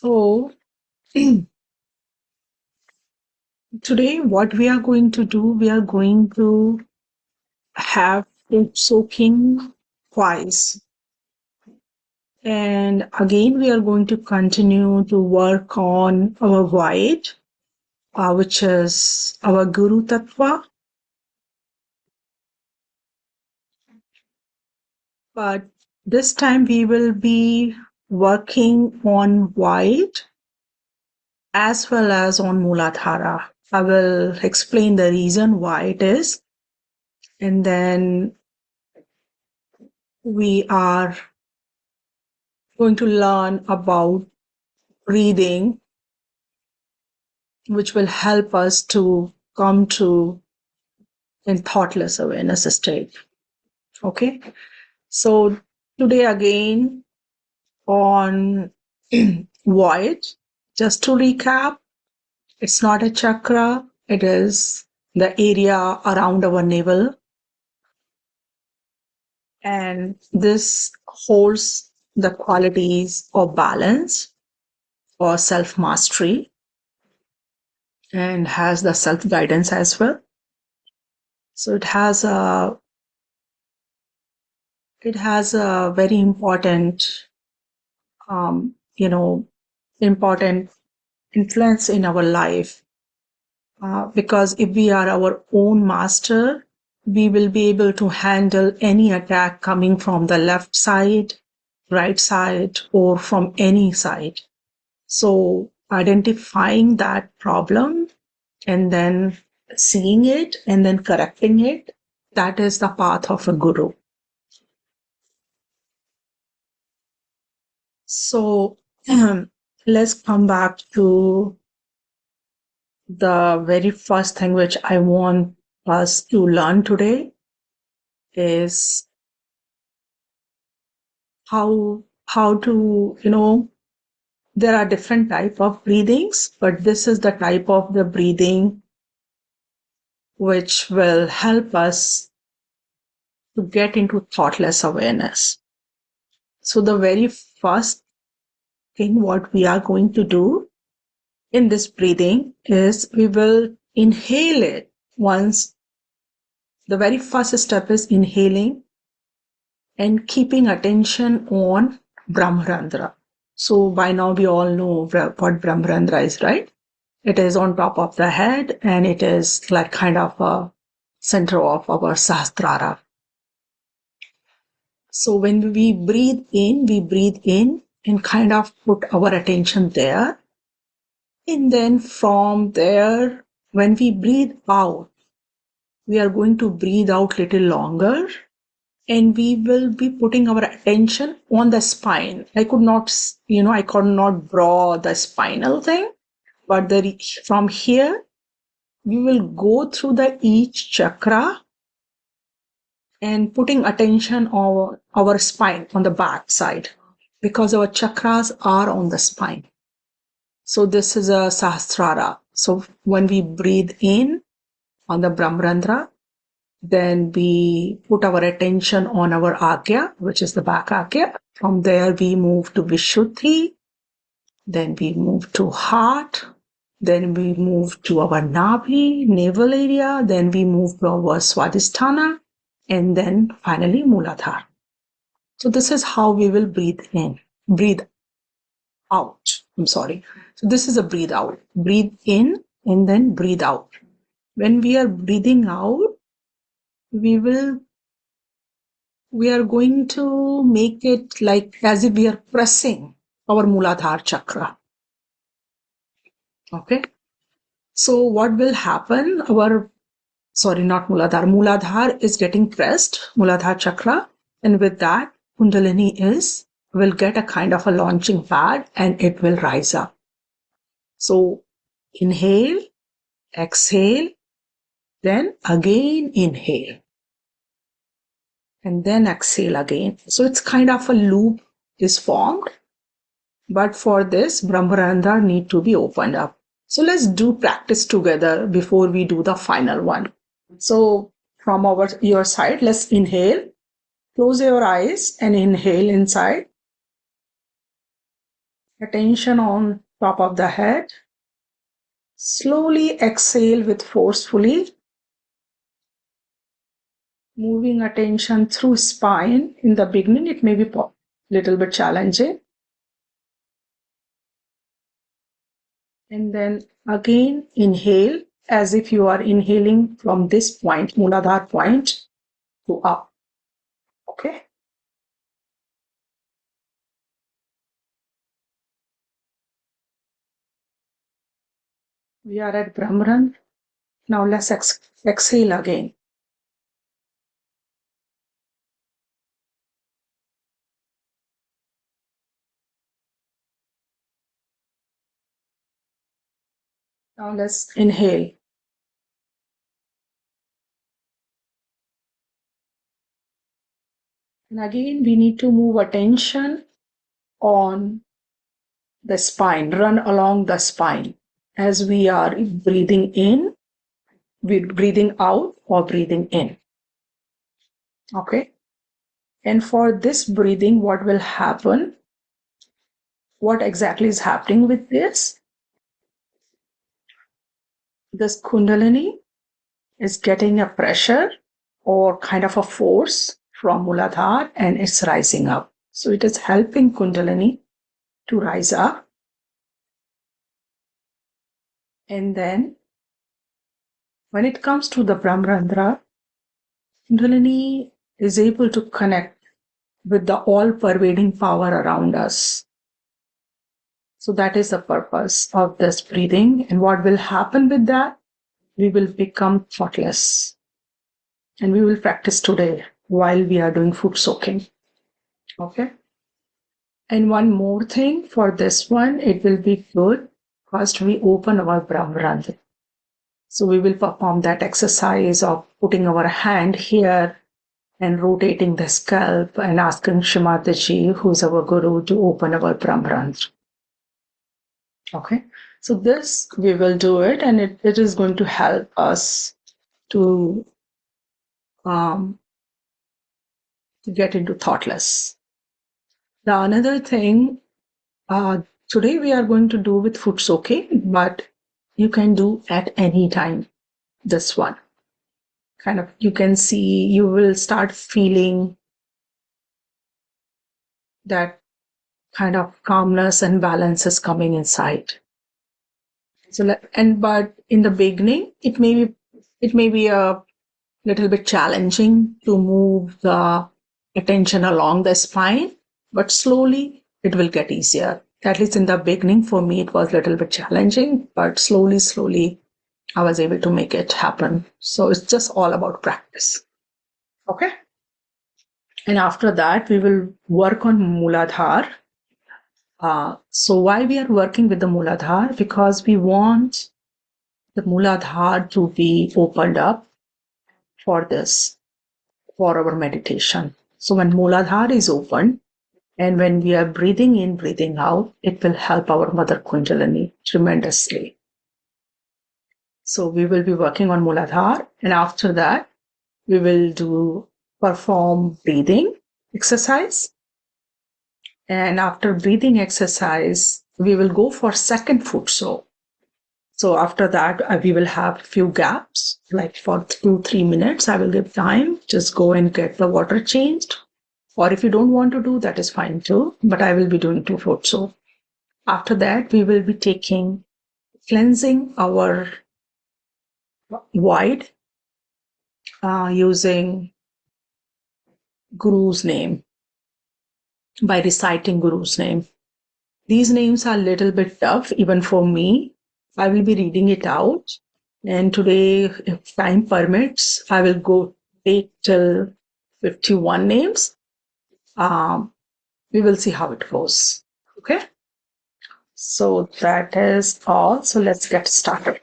So, today, what we are going to do, we are going to have food soaking twice. And again, we are going to continue to work on our white, which is our Guru Tattva. But this time, we will be working on white as well as on Muladhara. I will explain the reason why it is. And then we are going to learn about breathing, which will help us to come to in thoughtless awareness state. Okay. So today again on void, just to recap, it's not a chakra. It is the area around our navel. And this holds the qualities of balance or self-mastery and has the self-guidance as well. So it has a very important, important influence in our life. Because if we are our own master, we will be able to handle any attack coming from the left side, right side, or from any side. So identifying that problem and then seeing it and then correcting it, that is the path of a guru. So let's come back to the very first thing which I want us to learn today is how to, there are different type of breathings, but this is the type of the breathing which will help us to get into thoughtless awareness. So the very first thing what we are going to do in this breathing is we will inhale it once. The very first step is inhaling and keeping attention on Brahmarandra. So by now we all know what Brahmarandra is, right? It is on top of the head and it is like kind of a center of our Sahasrara. So when we breathe in and kind of put our attention there. And then from there, when we breathe out, we are going to breathe out little longer and we will be putting our attention on the spine. I could not draw the spinal thing, but from here, we will go through the each chakra and putting attention on our spine on the back side because our chakras are on the spine. So this is a Sahasrara. So when we breathe in on the Brahmarandra, then we put our attention on our Agya, which is the back Agya. From there, we move to Vishuddhi. Then we move to heart. Then we move to our Nabhi, navel area. Then we move to our Swadhisthana. And then finally Muladhara. So this is how we will breathe out. So this is a breathe out. Breathe in and then breathe out. When we are breathing out, we are going to make it like as if we are pressing our Muladhara chakra. Okay. So what will happen? Not Muladhara. Muladhara is getting pressed, Muladhara chakra. And with that, Kundalini will get a kind of a launching pad and it will rise up. So inhale, exhale, then again inhale. And then exhale again. So it's kind of a loop is formed. But for this, Brahmarandra need to be opened up. So let's do practice together before we do the final one. So from your side, let's inhale. Close your eyes and inhale inside. Attention on top of the head. Slowly exhale with forcefully. Moving attention through spine. In the beginning, it may be a little bit challenging. And then again, inhale as if you are inhaling from this point, Muladhara point, to up. Okay. We are at Brahmaran. Now let's exhale again. Now let's inhale. And again, we need to move attention on the spine, run along the spine as we are breathing in, breathing out or breathing in. Okay. And for this breathing, what will happen? What exactly is happening with this? This Kundalini is getting a pressure or kind of a force from Muladhara and it's rising up. So it is helping Kundalini to rise up. And then when it comes to the Brahmarandra, Kundalini is able to connect with the all-pervading power around us. So that is the purpose of this breathing. And what will happen with that? We will become thoughtless. And we will practice today while we are doing foot soaking. Okay. And one more thing for this one, it will be good. First, we open our Brahmarandra. So we will perform that exercise of putting our hand here and rotating the scalp and asking Shrimataji, who's our guru, to open our Brahmarandra. Okay. So this, we will do it and it is going to help us to get into thoughtless. The another thing, today we are going to do with foot soaking, but you can do at any time this one. Kind of, you can see, you will start feeling that kind of calmness and balance is coming inside. So, but in the beginning, it may be a little bit challenging to move the attention along the spine, but slowly it will get easier. At least in the beginning, for me, it was a little bit challenging, but slowly, I was able to make it happen. So it's just all about practice. Okay. And after that, we will work on Muladhara. So why we are working with the Muladhara? Because we want the Muladhara to be opened up for this, for our meditation. So when Muladhara is open, and when we are breathing in, breathing out, it will help our Mother Kundalini tremendously. So we will be working on Muladhara, and after that, we will perform breathing exercise. And after breathing exercise, we will go for second foot soak. So after that, we will have a few gaps, like for 2-3 minutes. I will give time. Just go and get the water changed. Or if you don't want to do, that is fine too. But I will be doing 2 foot soak. After that, we will be cleansing our void using Guru's name, by reciting Guru's name. These names are a little bit tough, even for me. I will be reading it out. And today, if time permits, I will take till 51 names. We will see how it goes. Okay. So that is all. So let's get started.